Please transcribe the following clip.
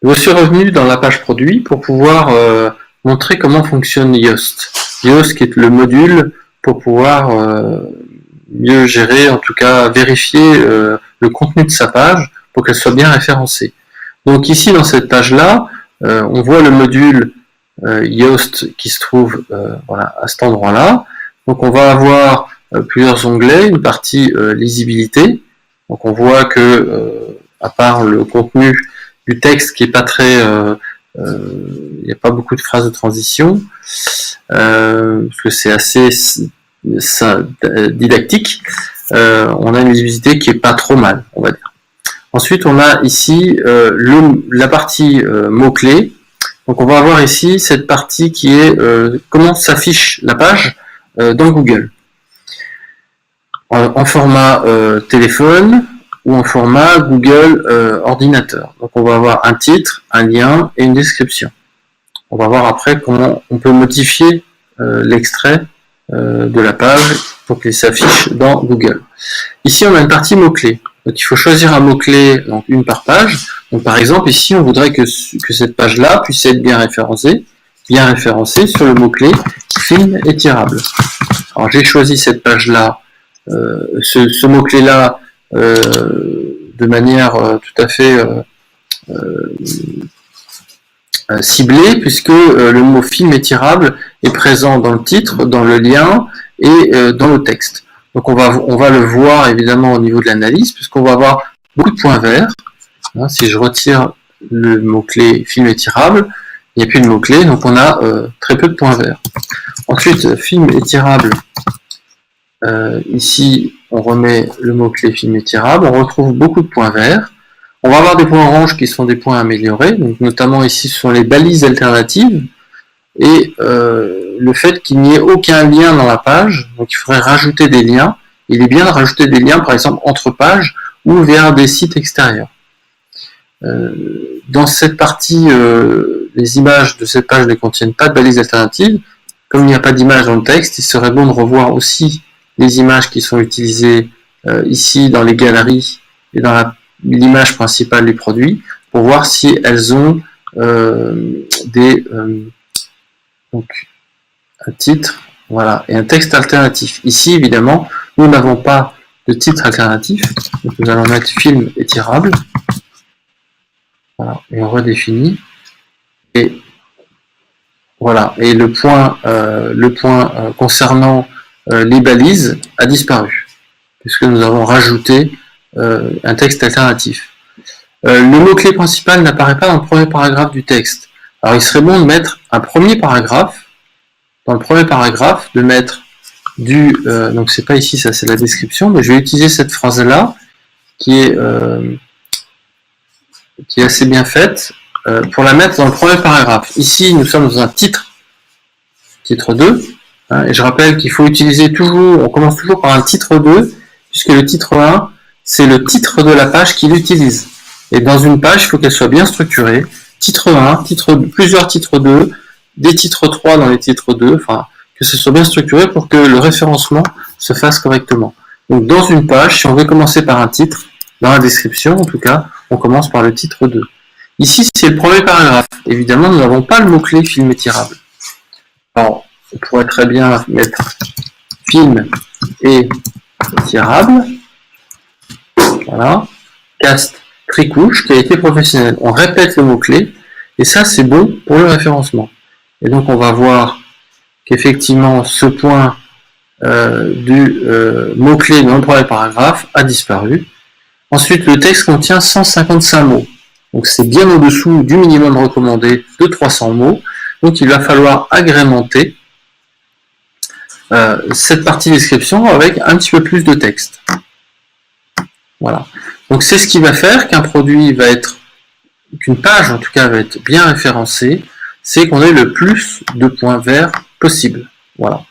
Je suis revenu dans la page produit pour pouvoir montrer comment fonctionne Yoast. Yoast qui est le module pour pouvoir mieux gérer, en tout cas vérifier le contenu de sa page pour qu'elle soit bien référencée. Donc ici dans cette page-là, on voit le module Yoast qui se trouve voilà, à cet endroit-là. Donc on va avoir plusieurs onglets, une partie lisibilité. Donc on voit que à part le contenu du texte qui est pas très, il n'y a pas beaucoup de phrases de transition, parce que c'est assez didactique. On a une lisibilité qui est pas trop mal, on va dire. Ensuite, on a ici la partie mots-clés. Donc on va avoir ici cette partie qui est comment s'affiche la page dans Google. En format téléphone ou en format Google ordinateur. Donc on va avoir un titre, un lien et une description. On va voir après comment on peut modifier l'extrait de la page pour qu'il s'affiche dans Google. Ici on a une partie mots-clés. Donc il faut choisir un mot-clé, donc une par page. Donc par exemple ici on voudrait que cette page-là puisse être bien référencée sur le mot-clé film étirable. Alors j'ai choisi cette page-là, ce mot-clé-là de manière tout à fait ciblée, puisque le mot film étirable est présent dans le titre, dans le lien et dans le texte. Donc on va le voir évidemment au niveau de l'analyse, puisqu'on va avoir beaucoup de points verts. Si je retire le mot-clé film étirable, il n'y a plus de mot-clé, donc on a très peu de points verts. Ensuite, film étirable, ici on remet le mot-clé film étirable, on retrouve beaucoup de points verts. On va avoir des points oranges qui sont des points améliorés, donc notamment ici ce sont les balises alternatives, et le fait qu'il n'y ait aucun lien dans la page, donc il faudrait rajouter des liens. Il est bien de rajouter des liens par exemple entre pages ou vers des sites extérieurs. Dans cette partie, les images de cette page ne contiennent pas de balises alternatives. Comme il n'y a pas d'image dans le texte, il serait bon de revoir aussi les images qui sont utilisées ici dans les galeries et dans l'image principale des produits pour voir si elles ont donc un titre, voilà, et un texte alternatif. Ici, évidemment, nous n'avons pas de titre alternatif, donc nous allons mettre film étirable. Voilà, et on redéfinit. Et voilà, et le point concernant les balises a disparu, puisque nous avons rajouté un texte alternatif. Le mot-clé principal n'apparaît pas dans le premier paragraphe du texte. Alors il serait bon de mettre un premier paragraphe, dans le premier paragraphe, de mettre donc c'est pas ici, ça c'est la description, mais je vais utiliser cette phrase-là, qui est assez bien faite, pour la mettre dans le premier paragraphe. Ici, nous sommes dans un titre 2, hein, et je rappelle qu'il faut utiliser toujours, on commence toujours par un titre 2, puisque le titre 1, c'est le titre de la page qu'il utilise. Et dans une page, il faut qu'elle soit bien structurée. Titre 1, plusieurs titres 2, des titres 3 dans les titres 2, enfin, que ce soit bien structuré pour que le référencement se fasse correctement. Donc dans une page, si on veut commencer par un titre, dans la description en tout cas, on commence par le titre 2. Ici, c'est le premier paragraphe. Évidemment, nous n'avons pas le mot-clé film étirable. Alors, on pourrait très bien mettre film étirable. Voilà. Cast tricouche, qualité professionnelle. On répète le mot-clé, et ça, c'est bon pour le référencement. Et donc, on va voir qu'effectivement, ce point du mot-clé dans le premier paragraphe a disparu. Ensuite, le texte contient 155 mots. Donc, c'est bien au-dessous du minimum recommandé de 300 mots. Donc, il va falloir agrémenter cette partie description avec un petit peu plus de texte. Voilà. Donc, c'est ce qui va faire qu'un produit va être, qu'une page en tout cas va être bien référencée, c'est qu'on ait le plus de points verts possible. Voilà.